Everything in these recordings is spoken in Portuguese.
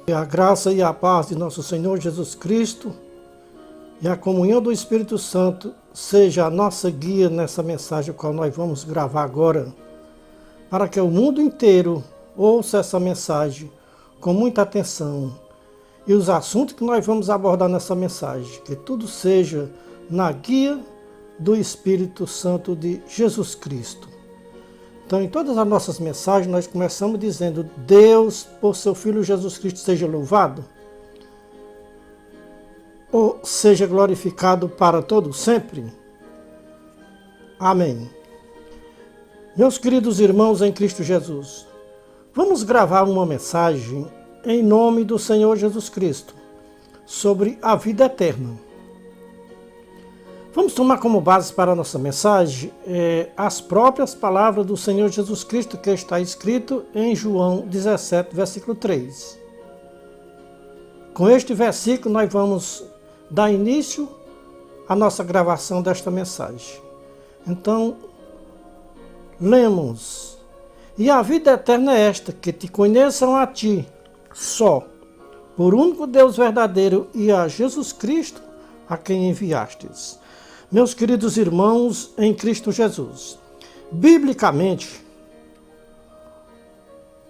Que a graça e a paz de nosso Senhor Jesus Cristo e a comunhão do Espírito Santo seja a nossa guia nessa mensagem que nós vamos gravar agora, para que o mundo inteiro ouça essa mensagem com muita atenção e os assuntos que nós vamos abordar nessa mensagem, que tudo seja na guia do Espírito Santo de Jesus Cristo. Então, em todas as nossas mensagens, nós começamos dizendo: Deus, por seu Filho Jesus Cristo, seja louvado, ou seja glorificado para todo sempre. Amém. Meus queridos irmãos em Cristo Jesus, vamos gravar uma mensagem em nome do Senhor Jesus Cristo sobre a vida eterna. Vamos tomar como base para a nossa mensagem as próprias palavras do Senhor Jesus Cristo, que está escrito em João 17, versículo 3. Com este versículo nós vamos dar início à nossa gravação desta mensagem. Então, lemos: E a vida eterna é esta, que te conheçam a ti, só, por único Deus verdadeiro, e a Jesus Cristo, a quem enviastes. Meus queridos irmãos em Cristo Jesus, biblicamente,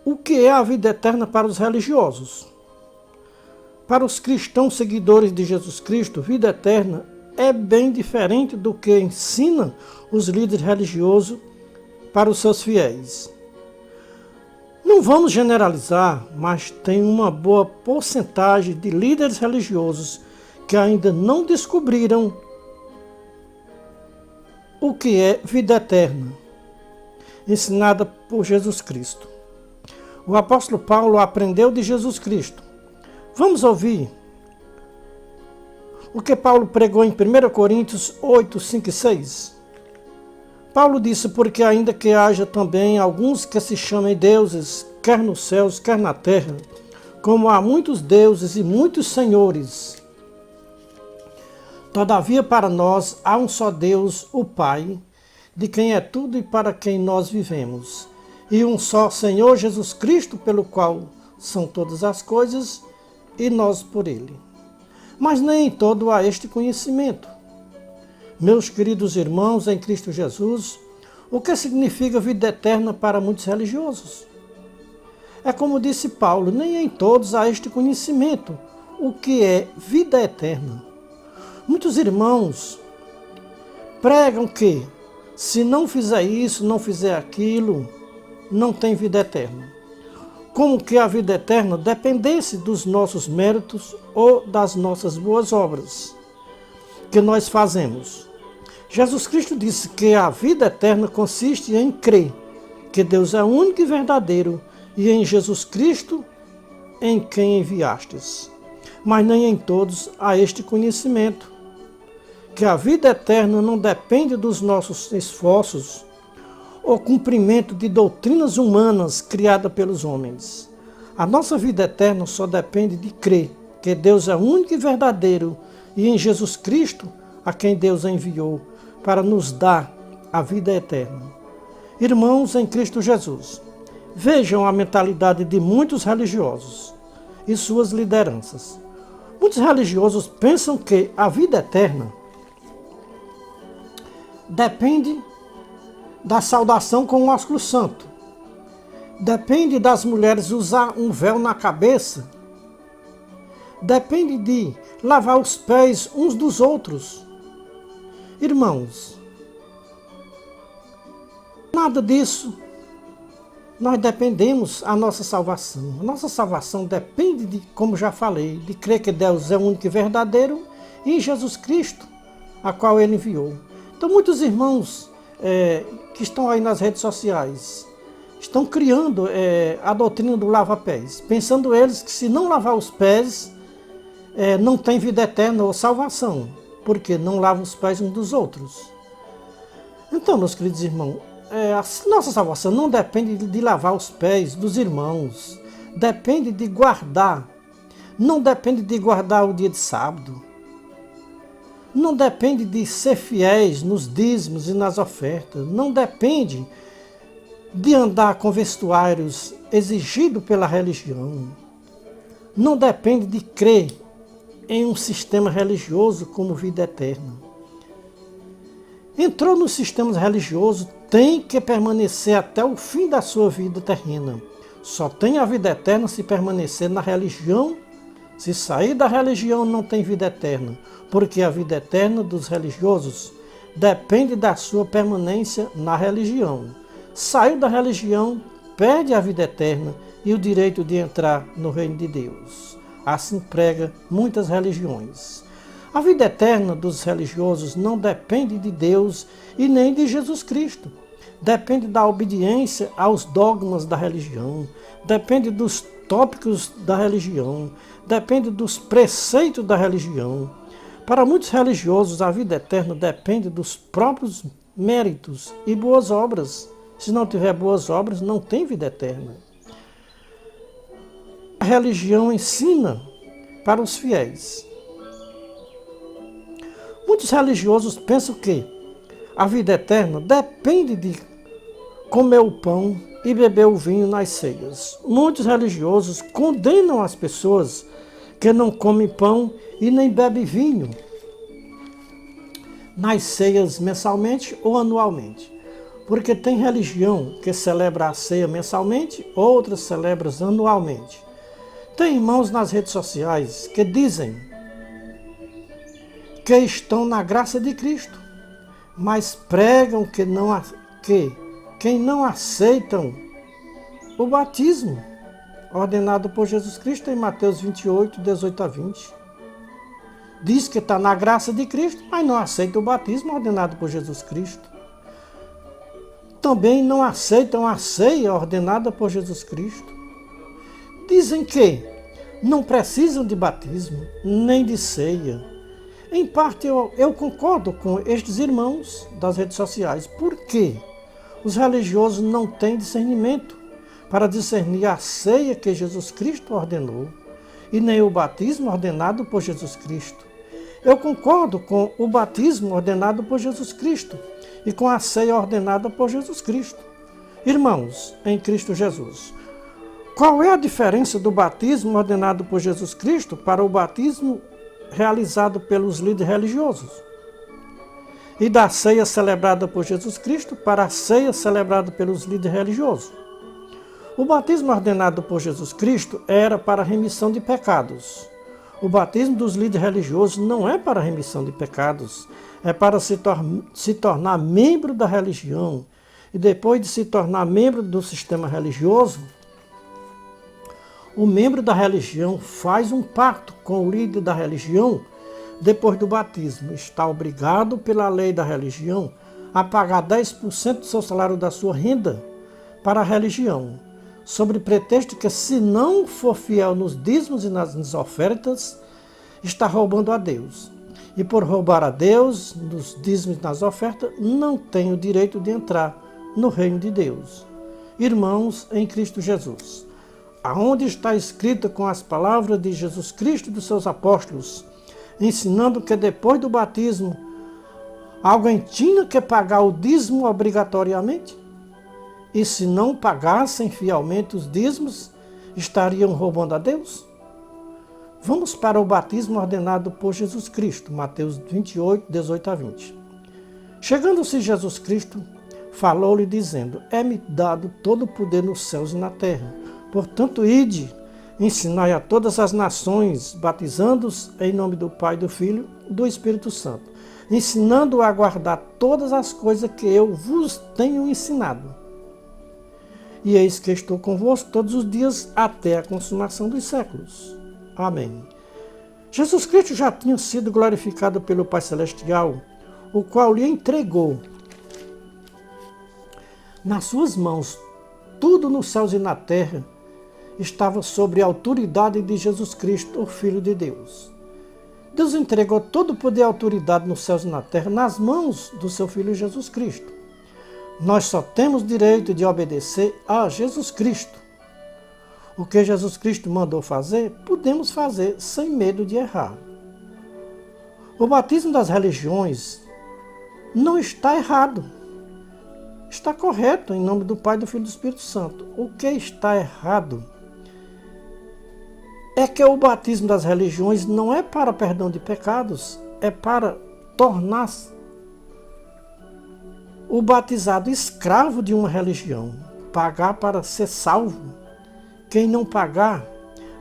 o que é a vida eterna para os religiosos? Para os cristãos seguidores de Jesus Cristo, vida eterna é bem diferente do que ensinam os líderes religiosos para os seus fiéis. Não vamos generalizar, mas tem uma boa porcentagem de líderes religiosos que ainda não descobriram o que é vida eterna, ensinada por Jesus Cristo. O apóstolo Paulo aprendeu de Jesus Cristo. Vamos ouvir o que Paulo pregou em 1 Coríntios 8, 5 e 6. Paulo disse: porque ainda que haja também alguns que se chamem deuses, quer nos céus, quer na terra, como há muitos deuses e muitos senhores, todavia para nós há um só Deus, o Pai, de quem é tudo e para quem nós vivemos, e um só Senhor Jesus Cristo, pelo qual são todas as coisas, e nós por ele. Mas nem em todo há este conhecimento. Meus queridos irmãos em Cristo Jesus, o que significa vida eterna para muitos religiosos? É como disse Paulo, nem em todos há este conhecimento, o que é vida eterna. Muitos irmãos pregam que, se não fizer isso, não fizer aquilo, não tem vida eterna. Como que a vida eterna dependesse dos nossos méritos ou das nossas boas obras que nós fazemos. Jesus Cristo disse que a vida eterna consiste em crer que Deus é único e verdadeiro e em Jesus Cristo, em quem enviastes. Mas nem em todos há este conhecimento, que a vida eterna não depende dos nossos esforços ou cumprimento de doutrinas humanas criadas pelos homens. A nossa vida eterna só depende de crer que Deus é único e verdadeiro e em Jesus Cristo, a quem Deus enviou para nos dar a vida eterna. Irmãos em Cristo Jesus, vejam a mentalidade de muitos religiosos e suas lideranças. Muitos religiosos pensam que a vida eterna depende da saudação com o ósculo santo. Depende das mulheres usar um véu na cabeça. Depende de lavar os pés uns dos outros. Irmãos, nada disso. Nós dependemos da nossa salvação. A nossa salvação depende de, como já falei, de crer que Deus é o único e verdadeiro e em Jesus Cristo, a qual Ele enviou. Então, muitos irmãos que estão aí nas redes sociais estão criando a doutrina do lava-pés, pensando eles que se não lavar os pés, não tem vida eterna ou salvação, porque não lavam os pés uns dos outros. Então, meus queridos irmãos, a nossa salvação não depende de lavar os pés dos irmãos, depende de guardar, não depende de guardar o dia de sábado, não depende de ser fiéis nos dízimos e nas ofertas, não depende de andar com vestuários exigidos pela religião, não depende de crer em um sistema religioso como vida eterna. Entrou nos sistemas religiosos, tem que permanecer até o fim da sua vida terrena. Só tem a vida eterna se permanecer na religião. Se sair da religião, não tem vida eterna, porque a vida eterna dos religiosos depende da sua permanência na religião. Saiu da religião, perde a vida eterna e o direito de entrar no reino de Deus. Assim prega muitas religiões. A vida eterna dos religiosos não depende de Deus e nem de Jesus Cristo. Depende da obediência aos dogmas da religião, depende dos tópicos da religião, depende dos preceitos da religião. Para muitos religiosos, a vida eterna depende dos próprios méritos e boas obras. Se não tiver boas obras, não tem vida eterna. A religião ensina para os fiéis. Muitos religiosos pensam que a vida eterna depende de comer o pão e beber o vinho nas ceias. Muitos religiosos condenam as pessoas que não comem pão e nem bebem vinho nas ceias mensalmente ou anualmente. Porque tem religião que celebra a ceia mensalmente, outras celebram anualmente. Tem irmãos nas redes sociais que dizem que estão na graça de Cristo, mas pregam que quem não aceitam o batismo ordenado por Jesus Cristo em Mateus 28, 18 a 20. Diz que está na graça de Cristo, mas não aceita o batismo ordenado por Jesus Cristo. Também não aceitam a ceia ordenada por Jesus Cristo. Dizem que não precisam de batismo, nem de ceia. Em parte eu concordo com estes irmãos das redes sociais. Por quê? Os religiosos não têm discernimento para discernir a ceia que Jesus Cristo ordenou e nem o batismo ordenado por Jesus Cristo. Eu concordo com o batismo ordenado por Jesus Cristo e com a ceia ordenada por Jesus Cristo. Irmãos, em Cristo Jesus, qual é a diferença do batismo ordenado por Jesus Cristo para o batismo realizado pelos líderes religiosos? E da ceia celebrada por Jesus Cristo para a ceia celebrada pelos líderes religiosos? O batismo ordenado por Jesus Cristo era para a remissão de pecados. O batismo dos líderes religiosos não é para a remissão de pecados, é para se tornar membro da religião. E depois de se tornar membro do sistema religioso, o membro da religião faz um pacto com o líder da religião depois do batismo. Está obrigado pela lei da religião a pagar 10% do seu salário da sua renda para a religião, sobre pretexto que, se não for fiel nos dízimos e nas ofertas, está roubando a Deus. E por roubar a Deus, nos dízimos e nas ofertas, não tem o direito de entrar no reino de Deus. Irmãos em Cristo Jesus, aonde está escrito com as palavras de Jesus Cristo e dos seus apóstolos, ensinando que depois do batismo, alguém tinha que pagar o dízimo obrigatoriamente? E se não pagassem fielmente os dízimos, estariam roubando a Deus? Vamos para o batismo ordenado por Jesus Cristo, Mateus 28, 18 a 20. Chegando-se Jesus Cristo, falou-lhe dizendo: é-me dado todo o poder nos céus e na terra. Portanto, ide, ensinai a todas as nações, batizando-os em nome do Pai, do Filho e do Espírito Santo, ensinando a guardar todas as coisas que eu vos tenho ensinado. E eis que estou convosco todos os dias até a consumação dos séculos. Amém. Jesus Cristo já tinha sido glorificado pelo Pai Celestial, o qual lhe entregou nas suas mãos tudo nos céus e na terra, estava sob a autoridade de Jesus Cristo, o Filho de Deus. Deus entregou todo o poder e autoridade nos céus e na terra nas mãos do seu Filho Jesus Cristo. Nós só temos direito de obedecer a Jesus Cristo. O que Jesus Cristo mandou fazer, podemos fazer sem medo de errar. O batismo das religiões não está errado. Está correto em nome do Pai, do Filho e do Espírito Santo. O que está errado é que o batismo das religiões não é para perdão de pecados, é para tornar o batizado escravo de uma religião, pagar para ser salvo. Quem não pagar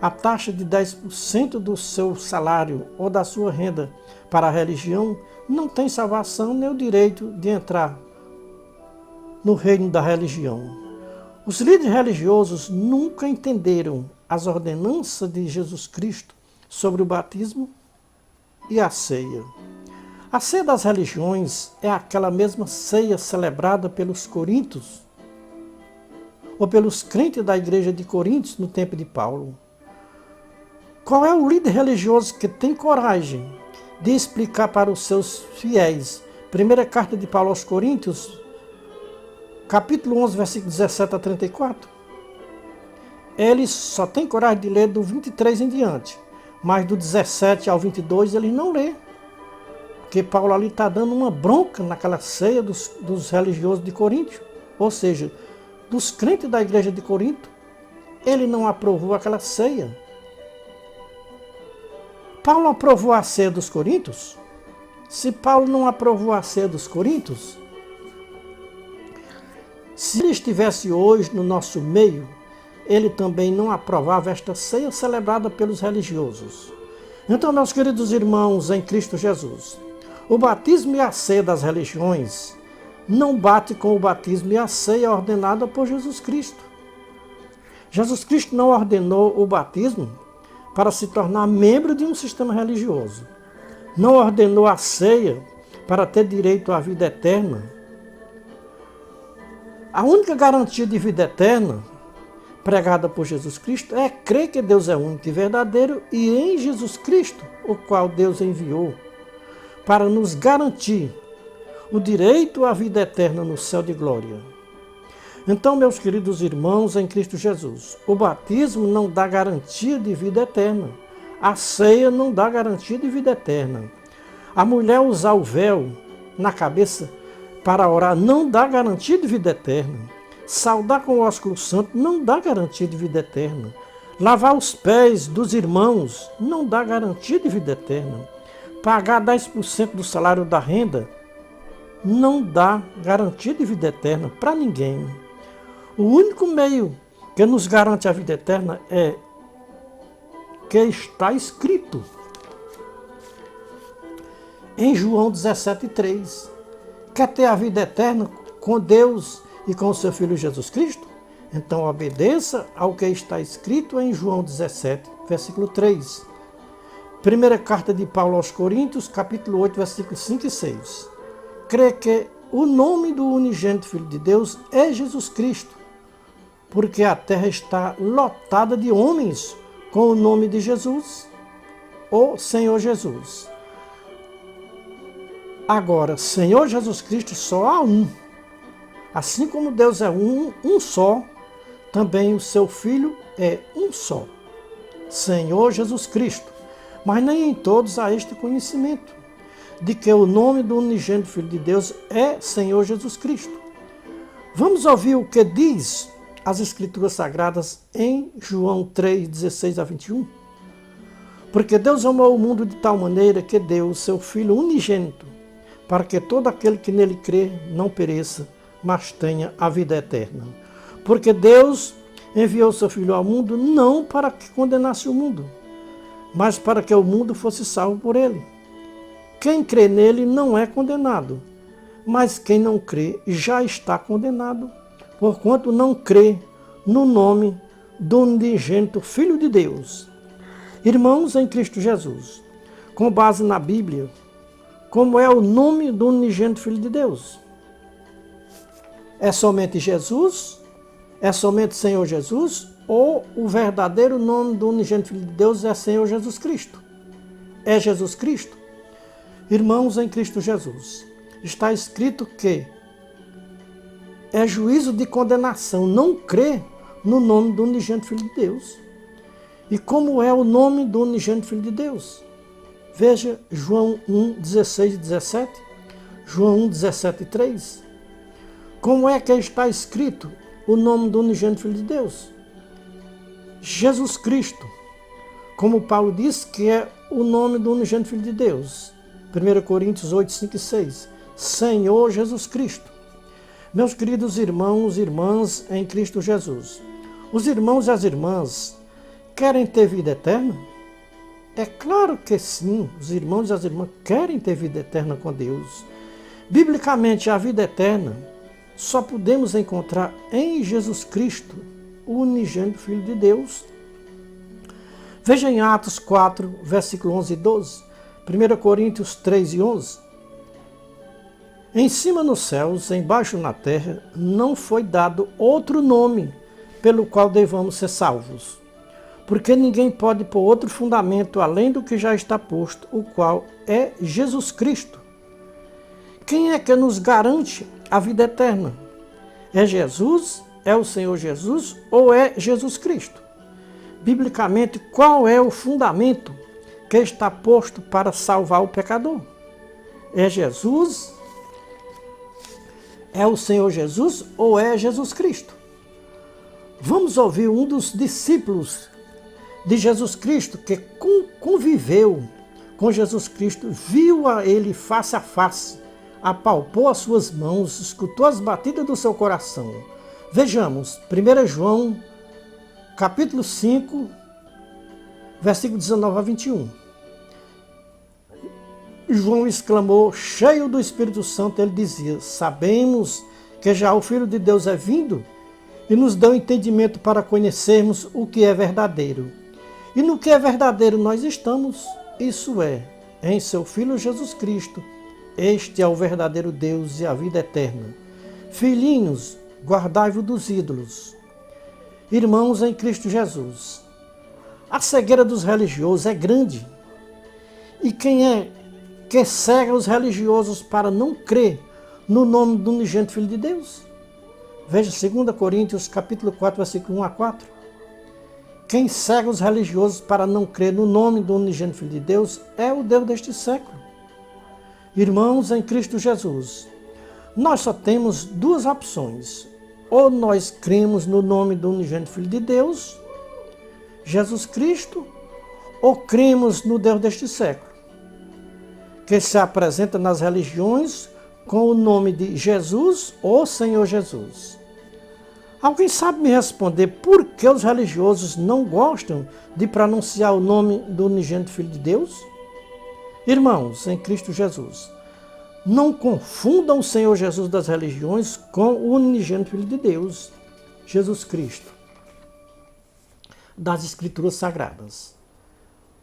a taxa de 10% do seu salário ou da sua renda para a religião, não tem salvação nem o direito de entrar no reino da religião. Os líderes religiosos nunca entenderam as ordenanças de Jesus Cristo sobre o batismo e a ceia. A ceia das religiões é aquela mesma ceia celebrada pelos coríntios ou pelos crentes da igreja de Coríntios no tempo de Paulo. Qual é o líder religioso que tem coragem de explicar para os seus fiéis? Primeira carta de Paulo aos Coríntios, capítulo 11, versículo 17 a 34. Ele só tem coragem de ler do 23 em diante, mas do 17 ao 22 ele não lê. Porque Paulo ali está dando uma bronca naquela ceia dos religiosos de Corinto, ou seja, dos crentes da igreja de Corinto. Ele não aprovou aquela ceia. Paulo aprovou a ceia dos coríntios? Se Paulo não aprovou a ceia dos coríntios, se ele estivesse hoje no nosso meio, ele também não aprovava esta ceia celebrada pelos religiosos. Então, meus queridos irmãos em Cristo Jesus, o batismo e a ceia das religiões não bate com o batismo e a ceia ordenada por Jesus Cristo. Jesus Cristo não ordenou o batismo para se tornar membro de um sistema religioso. Não ordenou a ceia para ter direito à vida eterna. A única garantia de vida eterna pregada por Jesus Cristo é crer que Deus é único e verdadeiro e em Jesus Cristo, o qual Deus enviou para nos garantir o direito à vida eterna no céu de glória. Então, meus queridos irmãos em Cristo Jesus, o batismo não dá garantia de vida eterna. A ceia não dá garantia de vida eterna. A mulher usar o véu na cabeça para orar não dá garantia de vida eterna. Saudar com o ósculo santo não dá garantia de vida eterna. Lavar os pés dos irmãos não dá garantia de vida eterna. Pagar 10% do salário da renda não dá garantia de vida eterna para ninguém. O único meio que nos garante a vida eterna é que está escrito em João 17,3. Quer ter a vida eterna com Deus e com o seu Filho Jesus Cristo? Então obedeça ao que está escrito em João 17, versículo 3. Primeira carta de Paulo aos Coríntios, capítulo 8, versículos 5 e 6. Crê que o nome do unigênito Filho de Deus é Jesus Cristo, porque a terra está lotada de homens com o nome de Jesus, ou Senhor Jesus. Agora, Senhor Jesus Cristo só há um. Assim como Deus é um só, também o seu Filho é um só, Senhor Jesus Cristo. Mas nem em todos há este conhecimento, de que o nome do unigênito Filho de Deus é Senhor Jesus Cristo. Vamos ouvir o que diz as Escrituras Sagradas em João 3, 16 a 21. Porque Deus amou o mundo de tal maneira que deu o seu Filho unigênito, para que todo aquele que nele crê não pereça, mas tenha a vida eterna. Porque Deus enviou o seu Filho ao mundo não para que condenasse o mundo, mas para que o mundo fosse salvo por ele. Quem crê nele não é condenado, mas quem não crê já está condenado, porquanto não crê no nome do unigênito Filho de Deus. Irmãos em Cristo Jesus, com base na Bíblia, como é o nome do unigênito Filho de Deus? É somente Jesus? É somente Senhor Jesus? Ou o verdadeiro nome do unigênito Filho de Deus é Senhor Jesus Cristo? É Jesus Cristo? Irmãos em Cristo Jesus, está escrito que é juízo de condenação não crer no nome do unigênito Filho de Deus. E como é o nome do unigênito Filho de Deus? Veja João 1, 16 e 17, João 1, 17 e 3. Como é que está escrito o nome do unigênito Filho de Deus? Jesus Cristo. como Paulo diz que é o nome do unigênito Filho de Deus. 1 Coríntios 8, 5 e 6. Senhor Jesus Cristo. Meus queridos irmãos e irmãs em Cristo Jesus, os irmãos e as irmãs querem ter vida eterna? É claro que sim, os irmãos e as irmãs querem ter vida eterna com Deus. Biblicamente, a vida eterna só podemos encontrar em Jesus Cristo, o unigênito Filho de Deus. Veja em Atos 4, versículo 11 e 12, 1 Coríntios 3 e 11. Em cima nos céus, embaixo na terra, não foi dado outro nome pelo qual devamos ser salvos. Porque ninguém pode pôr outro fundamento além do que já está posto, o qual é Jesus Cristo. Quem é que nos garante a vida eterna? É Jesus? É o Senhor Jesus? Ou é Jesus Cristo? Biblicamente, qual é o fundamento que está posto para salvar o pecador? É Jesus? É o Senhor Jesus ou é Jesus Cristo? Vamos ouvir um dos discípulos de Jesus Cristo que conviveu com Jesus Cristo, viu a ele face a face, apalpou as suas mãos, escutou as batidas do seu coração. Vejamos, 1 João, capítulo 5, versículo 19 a 21. João exclamou, cheio do Espírito Santo, ele dizia, sabemos que já o Filho de Deus é vindo e nos dá o entendimento para conhecermos o que é verdadeiro. E no que é verdadeiro nós estamos, isso é, em seu Filho Jesus Cristo. Este é o verdadeiro Deus e a vida eterna. Filhinhos, guardai-vos dos ídolos. Irmãos em Cristo Jesus, a cegueira dos religiosos é grande. E quem é que cega os religiosos para não crer no nome do unigênito Filho de Deus? Veja 2 Coríntios capítulo 4, versículo 1 a 4. Quem cega os religiosos para não crer no nome do unigênito Filho de Deus é o Deus deste século. Irmãos em Cristo Jesus, nós só temos duas opções. Ou nós cremos no nome do unigênito Filho de Deus, Jesus Cristo, ou cremos no Deus deste século, que se apresenta nas religiões com o nome de Jesus ou Senhor Jesus. Alguém sabe me responder por que os religiosos não gostam de pronunciar o nome do unigênito Filho de Deus? Irmãos, em Cristo Jesus, não confundam o Senhor Jesus das religiões com o unigênito Filho de Deus, Jesus Cristo, das Escrituras Sagradas.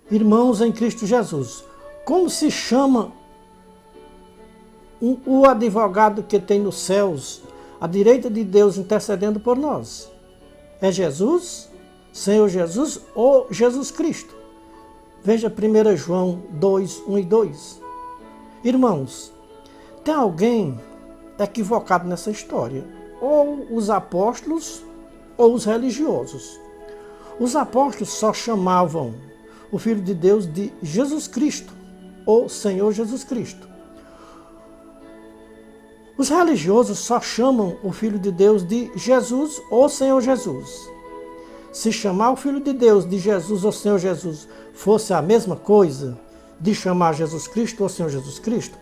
Irmãos, em Cristo Jesus, como se chama o advogado que tem nos céus, à direita de Deus, intercedendo por nós? É Jesus, Senhor Jesus ou Jesus Cristo? Veja 1 João 2, 1 e 2. Irmãos, tem alguém equivocado nessa história, ou os apóstolos ou os religiosos. Os apóstolos só chamavam o Filho de Deus de Jesus Cristo, ou Senhor Jesus Cristo. Os religiosos só chamam o Filho de Deus de Jesus ou Senhor Jesus. Se chamar o Filho de Deus de Jesus ou Senhor Jesus fosse a mesma coisa de chamar Jesus Cristo ou Senhor Jesus Cristo,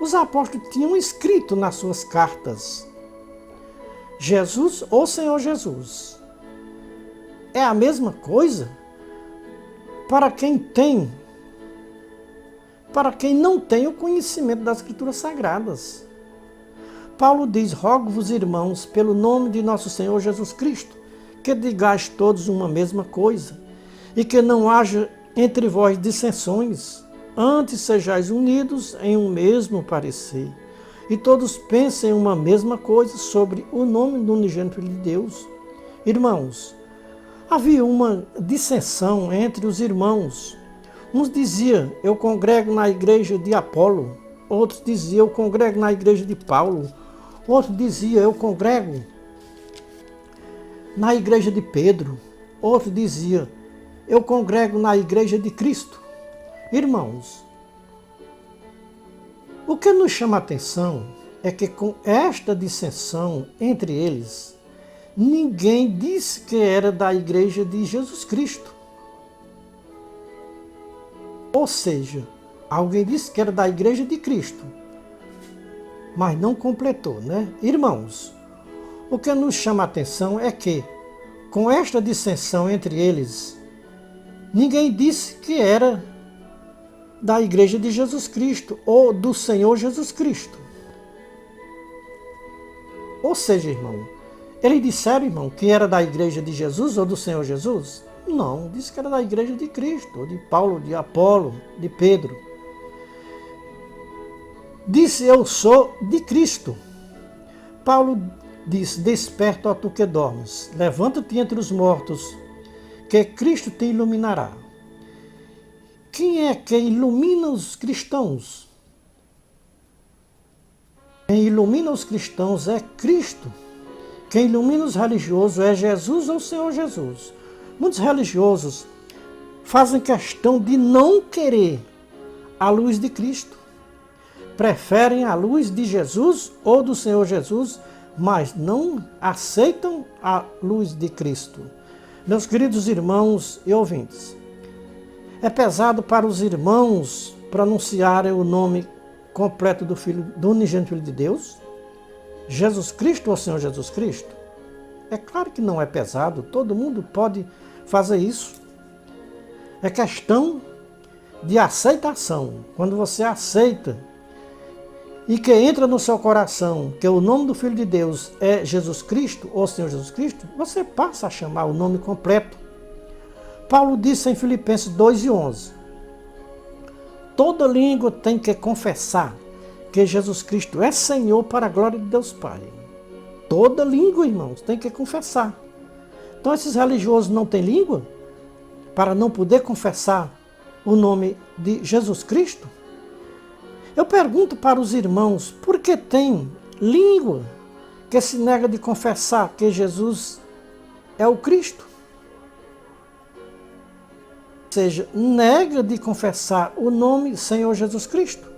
os apóstolos tinham escrito nas suas cartas Jesus ou Senhor Jesus. É a mesma coisa para quem não tem o conhecimento das Escrituras Sagradas. Paulo diz, rogo-vos, irmãos, pelo nome de nosso Senhor Jesus Cristo, que digais todos uma mesma coisa, e que não haja entre vós dissensões, antes sejais unidos em um mesmo parecer, e todos pensem uma mesma coisa sobre o nome do unigênito Filho de Deus. Irmãos, havia uma dissensão entre os irmãos. Uns diziam, eu congrego na igreja de Apolo, outros diziam, eu congrego na igreja de Paulo, outro dizia, eu congrego na igreja de Pedro, outro dizia, eu congrego na igreja de Cristo. Irmãos, o que nos chama a atenção é que com esta dissensão entre eles, ninguém disse que era da igreja de Jesus Cristo. Ou seja, alguém disse que era da Igreja de Cristo, mas não completou, né? Irmãos, o que nos chama a atenção é que, com esta dissensão entre eles, ninguém disse que era da Igreja de Jesus Cristo ou do Senhor Jesus Cristo. Ou seja, irmão, eles disseram, irmão, que era da Igreja de Jesus ou do Senhor Jesus? Não, disse que era da Igreja de Cristo, de Paulo, de Apolo, de Pedro. Disse, eu sou de Cristo. Paulo disse, desperta, ó tu que dormes, levanta-te entre os mortos, que Cristo te iluminará. Quem é que ilumina os cristãos? Quem ilumina os cristãos é Cristo. Quem ilumina os religiosos é Jesus ou o Senhor Jesus. Muitos religiosos fazem questão de não querer a luz de Cristo. Preferem a luz de Jesus ou do Senhor Jesus, mas não aceitam a luz de Cristo. Meus queridos irmãos e ouvintes, é pesado para os irmãos pronunciarem o nome completo do Filho, do unigênito Filho de Deus, Jesus Cristo ou Senhor Jesus Cristo? É claro que não é pesado, todo mundo pode fazer isso. É questão de aceitação. Quando você aceita e que entra no seu coração que o nome do Filho de Deus é Jesus Cristo ou Senhor Jesus Cristo, você passa a chamar o nome completo. Paulo disse em Filipenses 2:11, toda língua tem que confessar que Jesus Cristo é Senhor para a glória de Deus Pai. Toda língua, irmãos, tem que confessar. Então esses religiosos não têm língua para não poder confessar o nome de Jesus Cristo? Eu pergunto para os irmãos, por que tem língua que se nega de confessar que Jesus é o Cristo? Ou seja, nega de confessar o nome Senhor Jesus Cristo.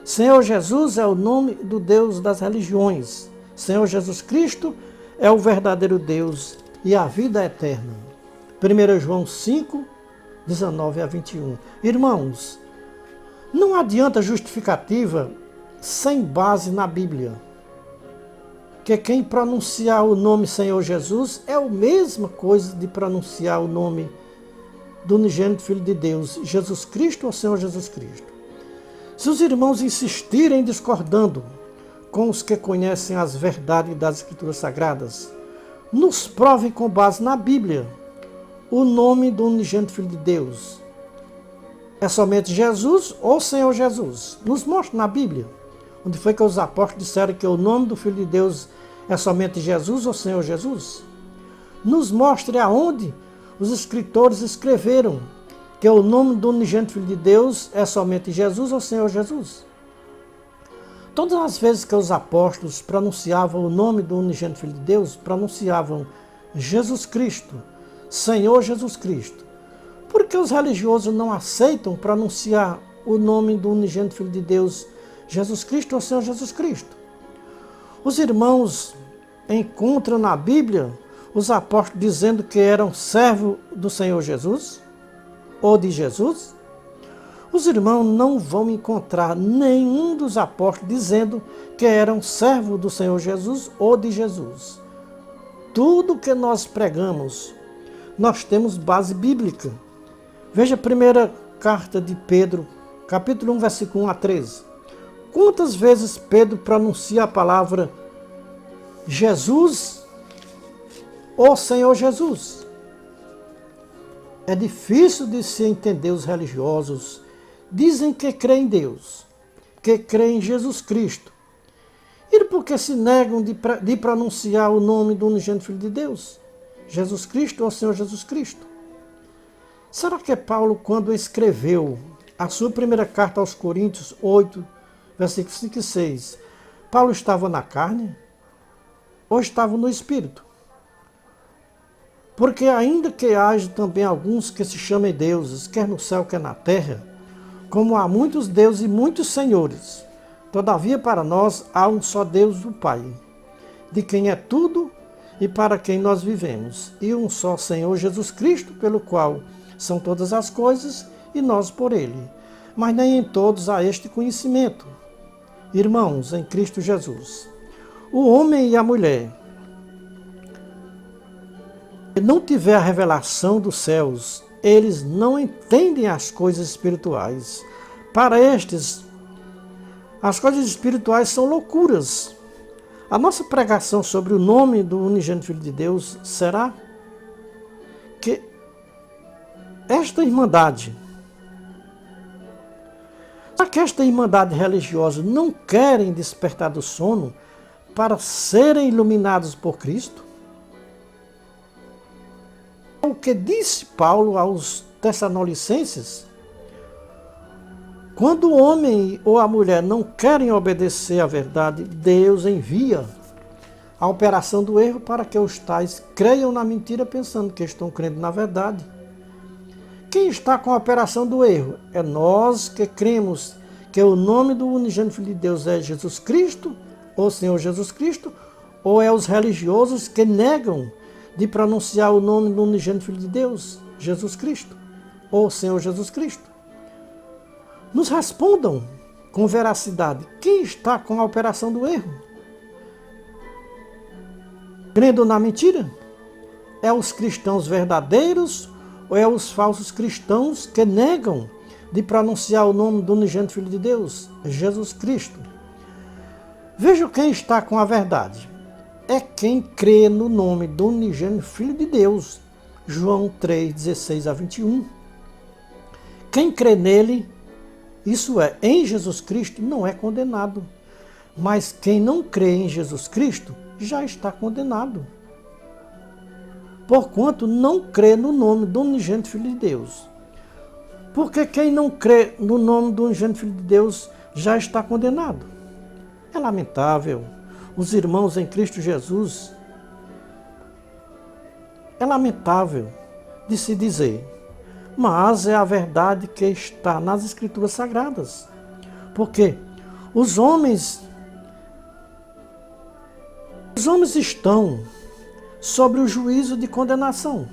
Senhor Jesus é o nome do Deus das religiões. Senhor Jesus Cristo é o verdadeiro Deus e a vida eterna. 1 João 5, 19 a 21. Irmãos, não adianta justificativa sem base na Bíblia. Que quem pronunciar o nome Senhor Jesus é a mesma coisa de pronunciar o nome do unigênito Filho de Deus, Jesus Cristo ou Senhor Jesus Cristo. Se os irmãos insistirem discordando com os que conhecem as verdades das Escrituras Sagradas, nos provem com base na Bíblia o nome do unigênito Filho de Deus. É somente Jesus ou Senhor Jesus? Nos mostre na Bíblia, onde foi que os apóstolos disseram que o nome do Filho de Deus é somente Jesus ou Senhor Jesus? Nos mostre aonde os escritores escreveram que o nome do unigênito Filho de Deus é somente Jesus ou Senhor Jesus. Todas as vezes que os apóstolos pronunciavam o nome do unigênito Filho de Deus, pronunciavam Jesus Cristo, Senhor Jesus Cristo. Por que os religiosos não aceitam pronunciar o nome do unigênito Filho de Deus, Jesus Cristo ou Senhor Jesus Cristo? Os irmãos encontram na Bíblia os apóstolos dizendo que eram servos do Senhor Jesus ou de Jesus? Os irmãos não vão encontrar nenhum dos apóstolos dizendo que eram servos do Senhor Jesus ou de Jesus. Tudo que nós pregamos, nós temos base bíblica. Veja a primeira carta de Pedro, capítulo 1, versículo 1 a 13. Quantas vezes Pedro pronuncia a palavra Jesus ou Senhor Jesus? É difícil de se entender os religiosos. Dizem que creem em Deus, que creem em Jesus Cristo. E por que se negam de pronunciar o nome do unigênito Filho de Deus? Jesus Cristo ou Senhor Jesus Cristo? Será que Paulo, quando escreveu a sua primeira carta aos Coríntios 8, versículos 5 e 6, Paulo estava na carne ou estava no Espírito? Porque ainda que haja também alguns que se chamem deuses, quer no céu, quer na terra, como há muitos deuses e muitos senhores, todavia para nós há um só Deus, o Pai, de quem é tudo e para quem nós vivemos, e um só Senhor Jesus Cristo, pelo qual são todas as coisas e nós por ele. Mas nem em todos há este conhecimento. Irmãos, em Cristo Jesus, o homem e a mulher que não tiver a revelação dos céus, eles não entendem as coisas espirituais. Para estes, as coisas espirituais são loucuras. A nossa pregação sobre o nome do unigênito Filho de Deus será que esta irmandade, será que esta irmandade religiosa não querem despertar do sono para serem iluminados por Cristo? O que disse Paulo aos Tessalonicenses: quando o homem ou a mulher não querem obedecer à verdade, Deus envia a operação do erro para que os tais creiam na mentira pensando que estão crendo na verdade. Quem está com a operação do erro? É nós que cremos que o nome do unigênito Filho de Deus é Jesus Cristo, ou Senhor Jesus Cristo, ou é os religiosos que negam de pronunciar o nome do unigênito Filho de Deus, Jesus Cristo, ou Senhor Jesus Cristo. Nos respondam com veracidade, quem está com a operação do erro? Crendo na mentira? É os cristãos verdadeiros ou é os falsos cristãos que negam de pronunciar o nome do unigênito Filho de Deus, Jesus Cristo? Veja quem está com a verdade. É quem crê no nome do unigênito Filho de Deus, João 3, 16 a 21. Quem crê nele, isso é, em Jesus Cristo, não é condenado. Mas quem não crê em Jesus Cristo, já está condenado. Porquanto não crê no nome do unigênito Filho de Deus. Porque quem não crê no nome do unigênito Filho de Deus já está condenado. É lamentável. Os irmãos em Cristo Jesus, é lamentável de se dizer, mas é a verdade que está nas Escrituras Sagradas. Porque os homens estão sobre o juízo de condenação,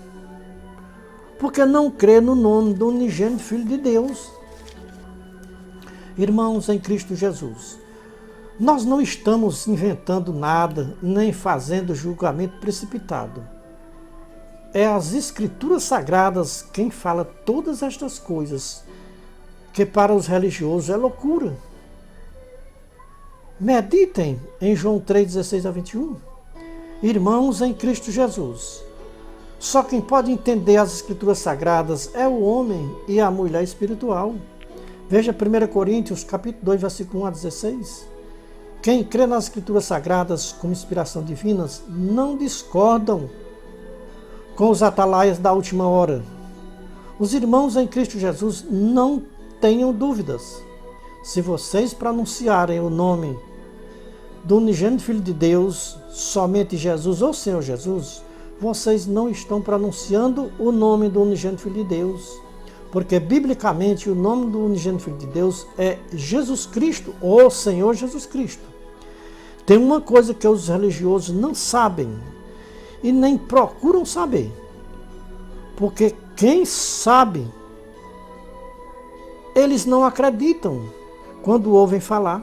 porque não crê no nome do unigênito Filho de Deus. Irmãos em Cristo Jesus, nós não estamos inventando nada, nem fazendo julgamento precipitado. É as Escrituras Sagradas quem fala todas estas coisas, que para os religiosos é loucura. Meditem em João 3, 16 a 21. Irmãos em Cristo Jesus, só quem pode entender as Escrituras Sagradas é o homem e a mulher espiritual. Veja 1 Coríntios, capítulo 2, versículo 1 a 16. Quem crê nas Escrituras Sagradas como inspiração divina não discordam com os atalaias da última hora. Os irmãos em Cristo Jesus não tenham dúvidas. Se vocês pronunciarem o nome do unigênito Filho de Deus, somente Jesus ou Senhor Jesus, vocês não estão pronunciando o nome do unigênito Filho de Deus. Porque, biblicamente, o nome do unigênito Filho de Deus é Jesus Cristo, ou Senhor Jesus Cristo. Tem uma coisa que os religiosos não sabem e nem procuram saber. Porque quem sabe, eles não acreditam quando ouvem falar.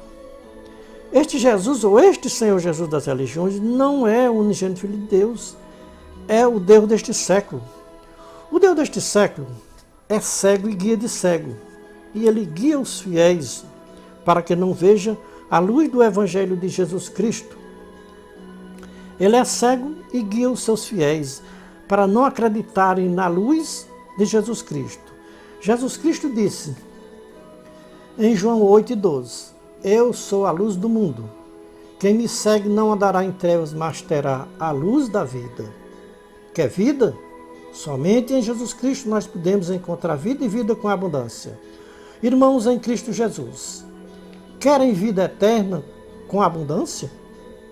Este Jesus, ou este Senhor Jesus das religiões, não é o unigênito Filho de Deus, é o Deus deste século. O Deus deste século é cego e guia de cego, e ele guia os fiéis para que não vejam a luz do Evangelho de Jesus Cristo. Ele é cego e guia os seus fiéis para não acreditarem na luz de Jesus Cristo. Jesus Cristo disse em João 8:12, eu sou a luz do mundo. Quem me segue não andará em trevas, mas terá a luz da vida. Quer vida? Somente em Jesus Cristo nós podemos encontrar vida e vida com abundância. Irmãos em Cristo Jesus, querem vida eterna com abundância?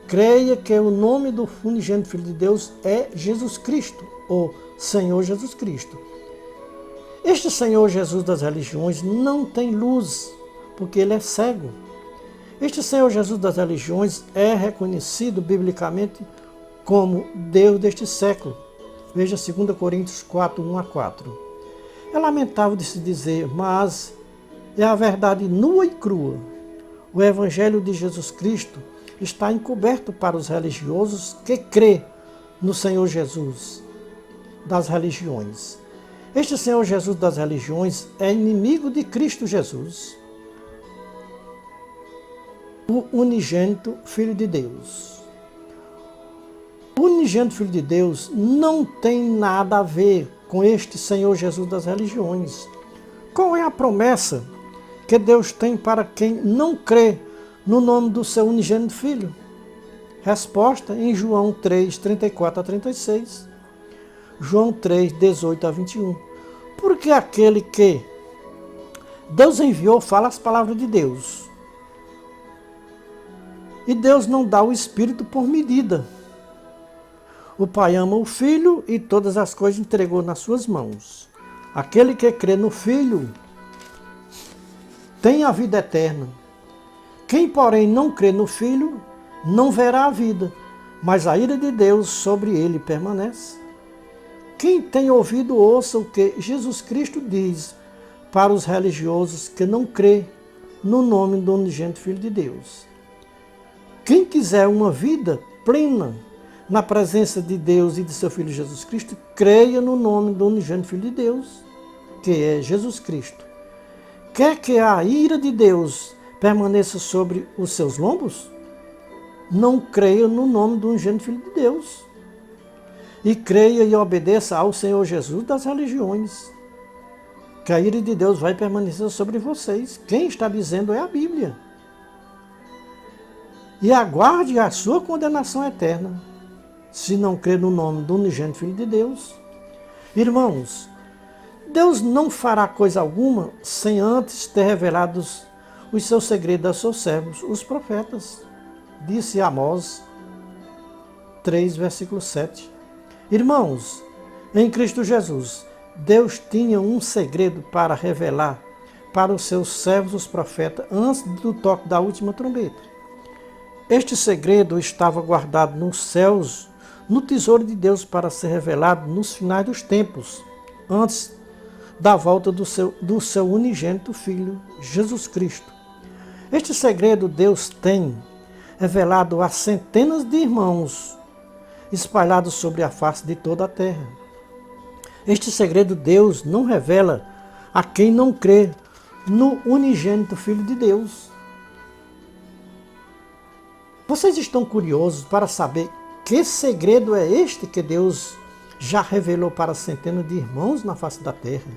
Creia que o nome do unigênito Filho de Deus é Jesus Cristo, ou Senhor Jesus Cristo. Este Senhor Jesus das religiões não tem luz, porque ele é cego. Este Senhor Jesus das religiões é reconhecido biblicamente como Deus deste século. Veja 2 Coríntios 4, 1 a 4. É lamentável de se dizer, mas é a verdade nua e crua. O Evangelho de Jesus Cristo está encoberto para os religiosos que crê no Senhor Jesus das religiões. Este Senhor Jesus das religiões é inimigo de Cristo Jesus, o unigênito Filho de Deus. O unigênito Filho de Deus não tem nada a ver com este Senhor Jesus das religiões. Qual é a promessa que Deus tem para quem não crê no nome do seu unigênito Filho? Resposta em João 3, 34 a 36. João 3, 18 a 21. Porque aquele que Deus enviou fala as palavras de Deus. E Deus não dá o Espírito por medida. O Pai ama o Filho e todas as coisas entregou nas suas mãos. Aquele que crê no Filho tem a vida eterna. Quem, porém, não crê no Filho, não verá a vida, mas a ira de Deus sobre ele permanece. Quem tem ouvido, ouça o que Jesus Cristo diz para os religiosos que não crê no nome do unigênito Filho de Deus. Quem quiser uma vida plena na presença de Deus e de seu Filho Jesus Cristo, creia no nome do unigênito Filho de Deus, que é Jesus Cristo. Quer que a ira de Deus permaneça sobre os seus lombos? Não creia no nome do unigênito Filho de Deus. E creia e obedeça ao Senhor Jesus das religiões, que a ira de Deus vai permanecer sobre vocês. Quem está dizendo é a Bíblia. E aguarde a sua condenação eterna, se não crer no nome do unigênito Filho de Deus. Irmãos, Deus não fará coisa alguma sem antes ter revelado os seus segredos aos seus servos, os profetas. Disse Amós 3, versículo 7. Irmãos, em Cristo Jesus, Deus tinha um segredo para revelar para os seus servos, os profetas, antes do toque da última trombeta. Este segredo estava guardado nos céus, no tesouro de Deus, para ser revelado nos finais dos tempos, antes da volta do seu unigênito Filho, Jesus Cristo. Este segredo Deus tem revelado a centenas de irmãos espalhados sobre a face de toda a terra. Este segredo Deus não revela a quem não crê no unigênito Filho de Deus. Vocês estão curiosos para saber que segredo é este que Deus já revelou para centenas de irmãos na face da terra?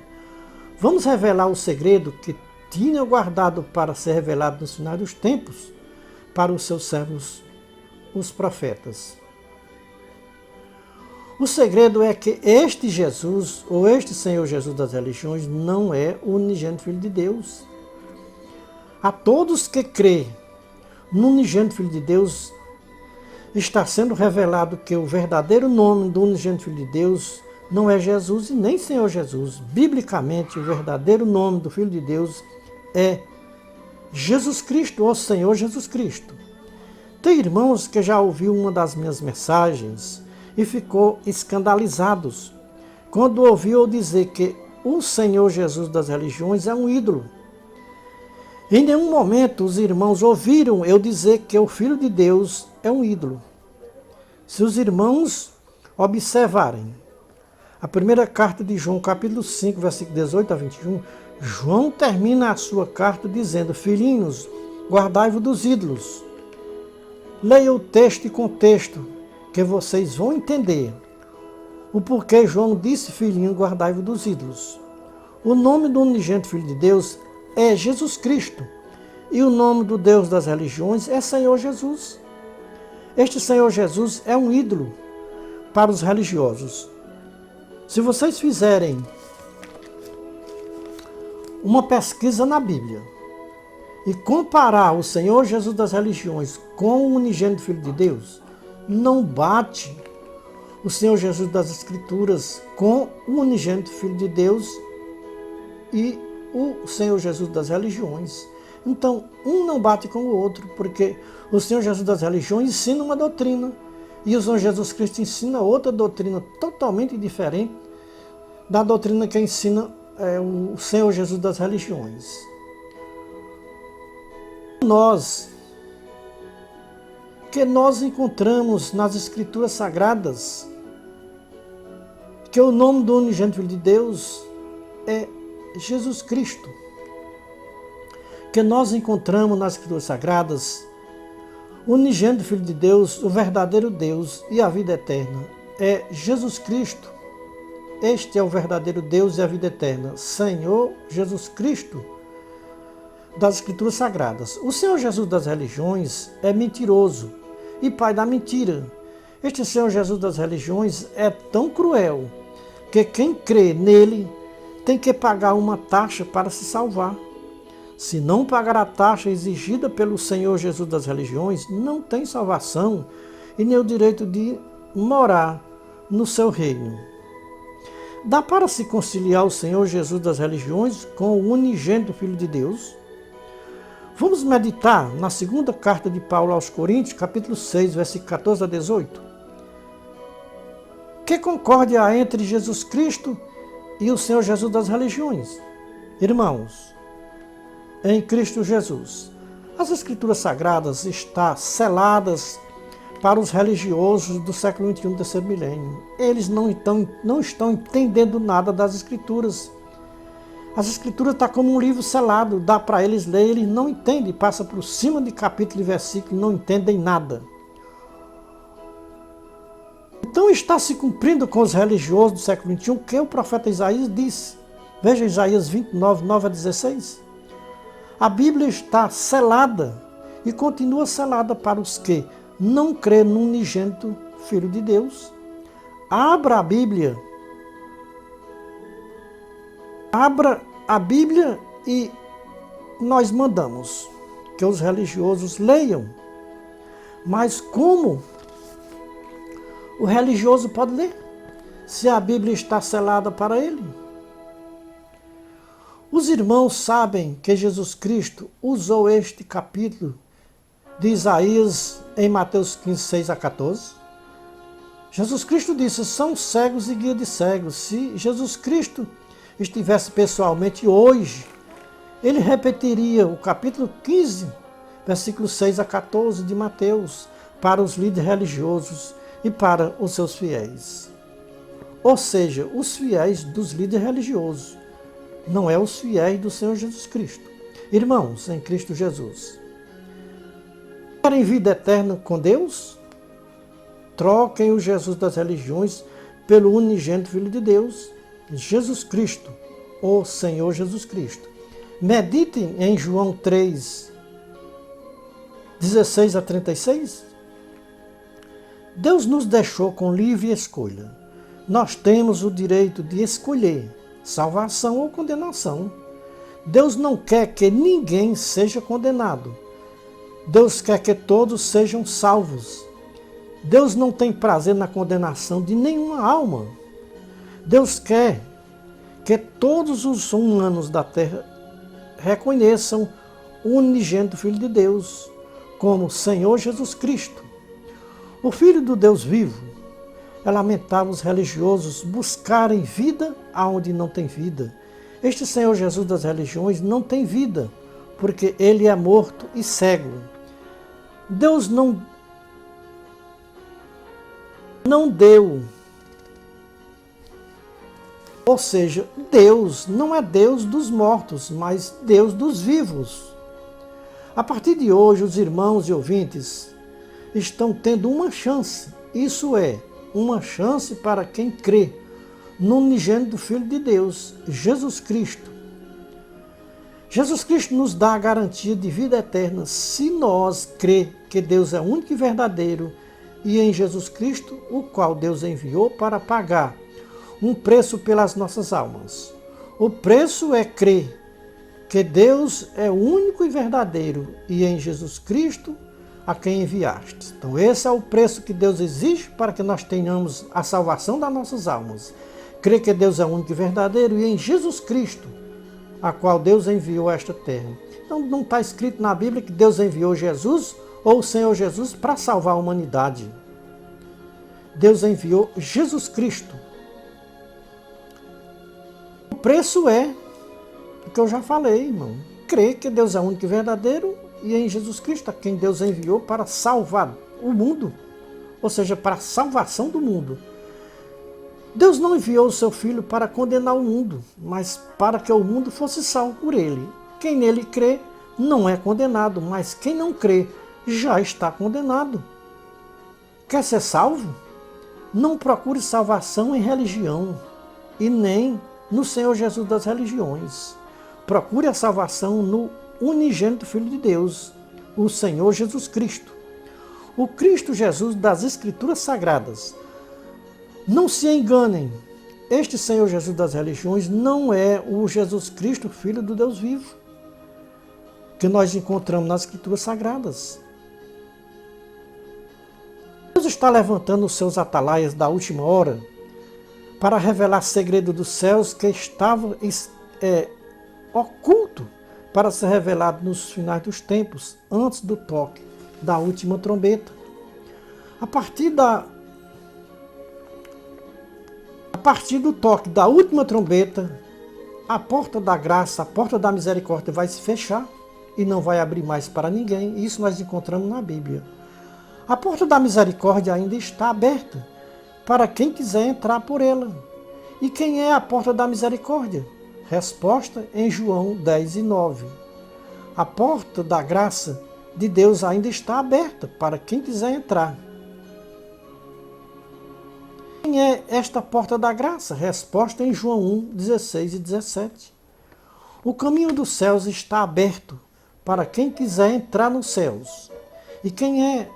Vamos revelar o segredo que tinha guardado para ser revelado nos finais dos tempos para os seus servos, os profetas. O segredo é que este Jesus, ou este Senhor Jesus das religiões, não é o unigênito Filho de Deus. A todos que crêem no unigênito Filho de Deus, está sendo revelado que o verdadeiro nome do unigênito Filho de Deus não é Jesus e nem Senhor Jesus. Biblicamente, o verdadeiro nome do Filho de Deus é Jesus Cristo, ou Senhor Jesus Cristo. Tem irmãos que já ouviu uma das minhas mensagens e ficou escandalizados quando ouviu eu dizer que o Senhor Jesus das religiões é um ídolo. Em nenhum momento os irmãos ouviram eu dizer que o Filho de Deus é um ídolo. Se os irmãos observarem a primeira carta de João, capítulo 5, versículo 18 a 21, João termina a sua carta dizendo: filhinhos, guardai-vos dos ídolos. Leia o texto e contexto, que vocês vão entender o porquê João disse: filhinho, guardai-vos dos ídolos. O nome do unigênito Filho de Deus é Jesus Cristo, e o nome do Deus das religiões é Senhor Jesus. Este Senhor Jesus é um ídolo para os religiosos. Se vocês fizerem uma pesquisa na Bíblia e comparar o Senhor Jesus das religiões com o unigênito Filho de Deus, não bate o Senhor Jesus das Escrituras com o unigênito Filho de Deus e o Senhor Jesus das religiões. Então, um não bate com o outro, porque o Senhor Jesus das religiões ensina uma doutrina e o Senhor Jesus Cristo ensina outra doutrina totalmente diferente da doutrina que ensina o Senhor Jesus das religiões. Nós encontramos nas Escrituras Sagradas que o nome do unigênito Filho de Deus é Jesus Cristo. Que nós encontramos nas Escrituras Sagradas o unigênito Filho de Deus, o verdadeiro Deus e a vida eterna é Jesus Cristo. Este é o verdadeiro Deus e a vida eterna, Senhor Jesus Cristo das Escrituras Sagradas. O Senhor Jesus das religiões é mentiroso e pai da mentira. Este Senhor Jesus das religiões é tão cruel que quem crê nele tem que pagar uma taxa para se salvar. Se não pagar a taxa exigida pelo Senhor Jesus das religiões, não tem salvação e nem o direito de morar no seu reino. Dá para se conciliar o Senhor Jesus das religiões com o unigênito Filho de Deus? Vamos meditar na segunda carta de Paulo aos Coríntios, capítulo 6, versículo 14 a 18. Que concórdia há entre Jesus Cristo e o Senhor Jesus das religiões? Irmãos, em Cristo Jesus, as Escrituras Sagradas estão seladas para os religiosos do século XXI, do terceiro milênio. Eles não estão entendendo nada das Escrituras. As Escrituras estão como um livro selado, dá para eles ler, eles não entendem, passa por cima de capítulo e versículo, não entendem nada. Então está se cumprindo com os religiosos do século XXI o que o profeta Isaías disse. Veja Isaías 29, 9 a 16. A Bíblia está selada e continua selada para os que não crê no unigênito Filho de Deus. Abra a Bíblia. Abra a Bíblia e nós mandamos que os religiosos leiam. Mas como o religioso pode ler se a Bíblia está selada para ele? Os irmãos sabem que Jesus Cristo usou este capítulo de Isaías em Mateus 15, 6 a 14. Jesus Cristo disse, são cegos e guia de cegos. Se Jesus Cristo estivesse pessoalmente hoje, ele repetiria o capítulo 15, versículos 6 a 14 de Mateus para os líderes religiosos e para os seus fiéis. Ou seja, os fiéis dos líderes religiosos, não é os fiéis do Senhor Jesus Cristo. Irmãos, em Cristo Jesus, querem vida eterna com Deus? Troquem o Jesus das religiões pelo unigênito Filho de Deus, Jesus Cristo, o Senhor Jesus Cristo. Meditem em João 3, 16 a 36. Deus nos deixou com livre escolha. Nós temos o direito de escolher salvação ou condenação. Deus não quer que ninguém seja condenado. Deus quer que todos sejam salvos. Deus não tem prazer na condenação de nenhuma alma. Deus quer que todos os humanos da terra reconheçam o unigênito Filho de Deus como Senhor Jesus Cristo, o Filho do Deus vivo. É lamentável os religiosos buscarem vida aonde não tem vida. Este Senhor Jesus das religiões não tem vida, porque ele é morto e cego. Deus não deu. Ou seja, Deus não é Deus dos mortos, mas Deus dos vivos. A partir de hoje, os irmãos e ouvintes estão tendo uma chance. Isso é, uma chance para quem crê no unigênito Filho de Deus, Jesus Cristo. Jesus Cristo nos dá a garantia de vida eterna se nós crê que Deus é único e verdadeiro e em Jesus Cristo, o qual Deus enviou para pagar um preço pelas nossas almas. O preço é crer que Deus é único e verdadeiro e em Jesus Cristo a quem enviaste. Então esse é o preço que Deus exige para que nós tenhamos a salvação das nossas almas. Crer que Deus é único e verdadeiro e em Jesus Cristo, a qual Deus enviou a esta terra. Então não está escrito na Bíblia que Deus enviou Jesus ou o Senhor Jesus para salvar a humanidade. Deus enviou Jesus Cristo. O preço é o que eu já falei, irmão. Crer que Deus é único e verdadeiro e em Jesus Cristo, a quem Deus enviou para salvar o mundo, ou seja, para a salvação do mundo. Deus não enviou o seu Filho para condenar o mundo, mas para que o mundo fosse salvo por ele. Quem nele crê não é condenado, mas quem não crê já está condenado. Quer ser salvo? Não procure salvação em religião e nem no Senhor Jesus das religiões. Procure a salvação no unigênito Filho de Deus, o Senhor Jesus Cristo. O Cristo Jesus das Escrituras Sagradas. Não se enganem, este Senhor Jesus das religiões não é o Jesus Cristo, Filho do Deus vivo, que nós encontramos nas Escrituras Sagradas. Deus está levantando os seus atalaias da última hora para revelar segredo dos céus que estava oculto para ser revelado nos finais dos tempos, antes do toque da última trombeta. A partir do toque da última trombeta, a porta da graça, a porta da misericórdia vai se fechar e não vai abrir mais para ninguém. Isso nós encontramos na Bíblia. A porta da misericórdia ainda está aberta para quem quiser entrar por ela. E quem é a porta da misericórdia? Resposta em João 10:9. A porta da graça de Deus ainda está aberta para quem quiser entrar. Quem é esta porta da graça? Resposta em João 1:16 e 17. O caminho dos céus está aberto para quem quiser entrar nos céus. E quem é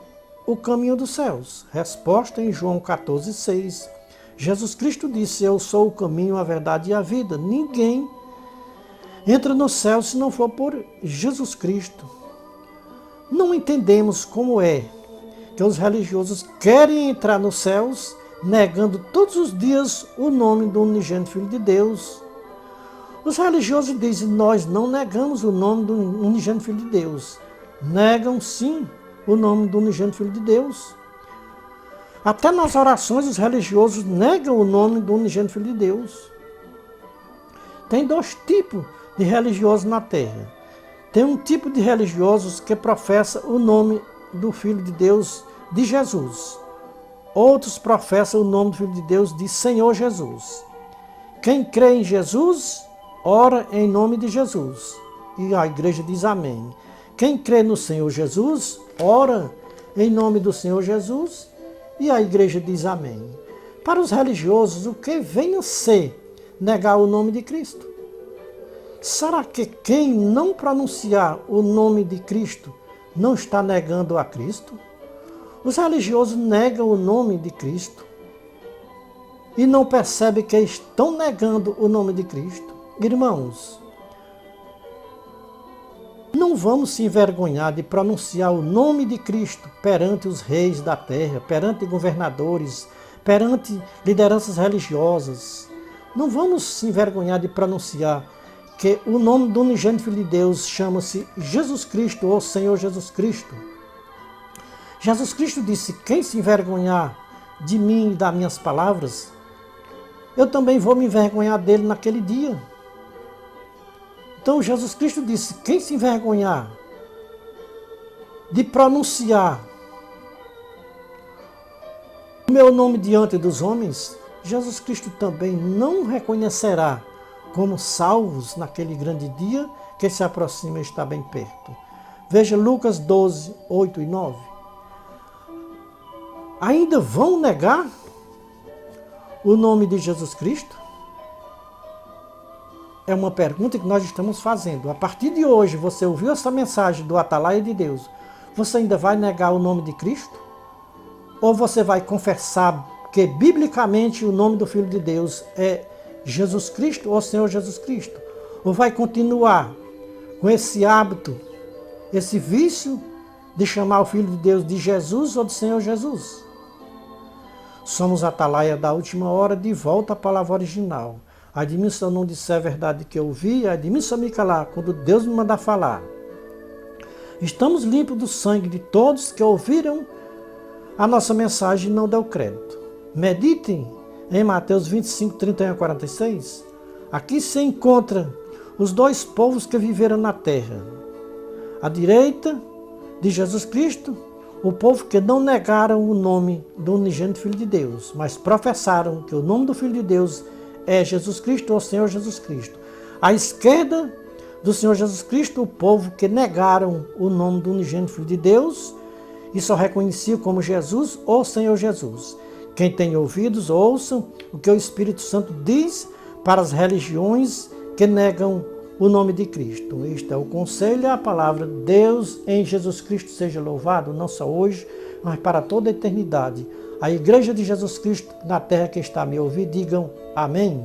o caminho dos céus? Resposta em João 14:6. Jesus Cristo disse: eu sou o caminho, a verdade e a vida. Ninguém entra no céu se não for por Jesus Cristo. Não entendemos como é que os religiosos querem entrar nos céus negando todos os dias o nome do unigênito Filho de Deus. Os religiosos dizem: nós não negamos o nome do unigênito Filho de Deus. Negam sim o nome do unigênito Filho de Deus. Até nas orações os religiosos negam o nome do unigênito Filho de Deus. Tem dois tipos de religiosos na terra. Tem um tipo de religiosos que professa o nome do Filho de Deus, de Jesus. Outros professam o nome do Filho de Deus de Senhor Jesus. Quem crê em Jesus, ora em nome de Jesus. E a igreja diz amém. Quem crê no Senhor Jesus, ora em nome do Senhor Jesus. E a igreja diz amém. Para os religiosos, o que vem a ser negar o nome de Cristo? Será que quem não pronunciar o nome de Cristo não está negando a Cristo? Os religiosos negam o nome de Cristo e não percebem que estão negando o nome de Cristo. Irmãos, não vamos se envergonhar de pronunciar o nome de Cristo perante os reis da terra, perante governadores, perante lideranças religiosas. Não vamos se envergonhar de pronunciar que o nome do unigênito Filho de Deus chama-se Jesus Cristo ou Senhor Jesus Cristo. Jesus Cristo disse: quem se envergonhar de mim e das minhas palavras, eu também vou me envergonhar dele naquele dia. Então Jesus Cristo disse: quem se envergonhar de pronunciar o meu nome diante dos homens, Jesus Cristo também não reconhecerá como salvos naquele grande dia que se aproxima e está bem perto. Veja Lucas 12, 8 e 9. Ainda vão negar o nome de Jesus Cristo? É uma pergunta que nós estamos fazendo. A partir de hoje, você ouviu essa mensagem do Atalaia de Deus, você ainda vai negar o nome de Cristo? Ou você vai confessar que, biblicamente, o nome do Filho de Deus é Jesus Cristo ou Senhor Jesus Cristo? Ou vai continuar com esse hábito, esse vício de chamar o Filho de Deus de Jesus ou de Senhor Jesus? Somos Atalaia da última hora, de volta à palavra original. Admito se eu não disser a verdade que eu ouvi, admito se eu me calar quando Deus me mandar falar. Estamos limpos do sangue de todos que ouviram a nossa mensagem e não deu crédito. Meditem em Mateus 25, 31 a 46. Aqui se encontram os dois povos que viveram na terra. À direita de Jesus Cristo, o povo que não negaram o nome do unigênito Filho de Deus, mas professaram que o nome do Filho de Deus é Jesus Cristo, ou Senhor Jesus Cristo. À esquerda do Senhor Jesus Cristo, o povo que negaram o nome do unigênito Filho de Deus e só reconheciam como Jesus ou Senhor Jesus. Quem tem ouvidos, ouçam o que o Espírito Santo diz para as religiões que negam o nome de Cristo. Este é o conselho e a palavra. Deus em Jesus Cristo seja louvado, não só hoje, mas para toda a eternidade. A Igreja de Jesus Cristo na terra que está a me ouvir, digam amém.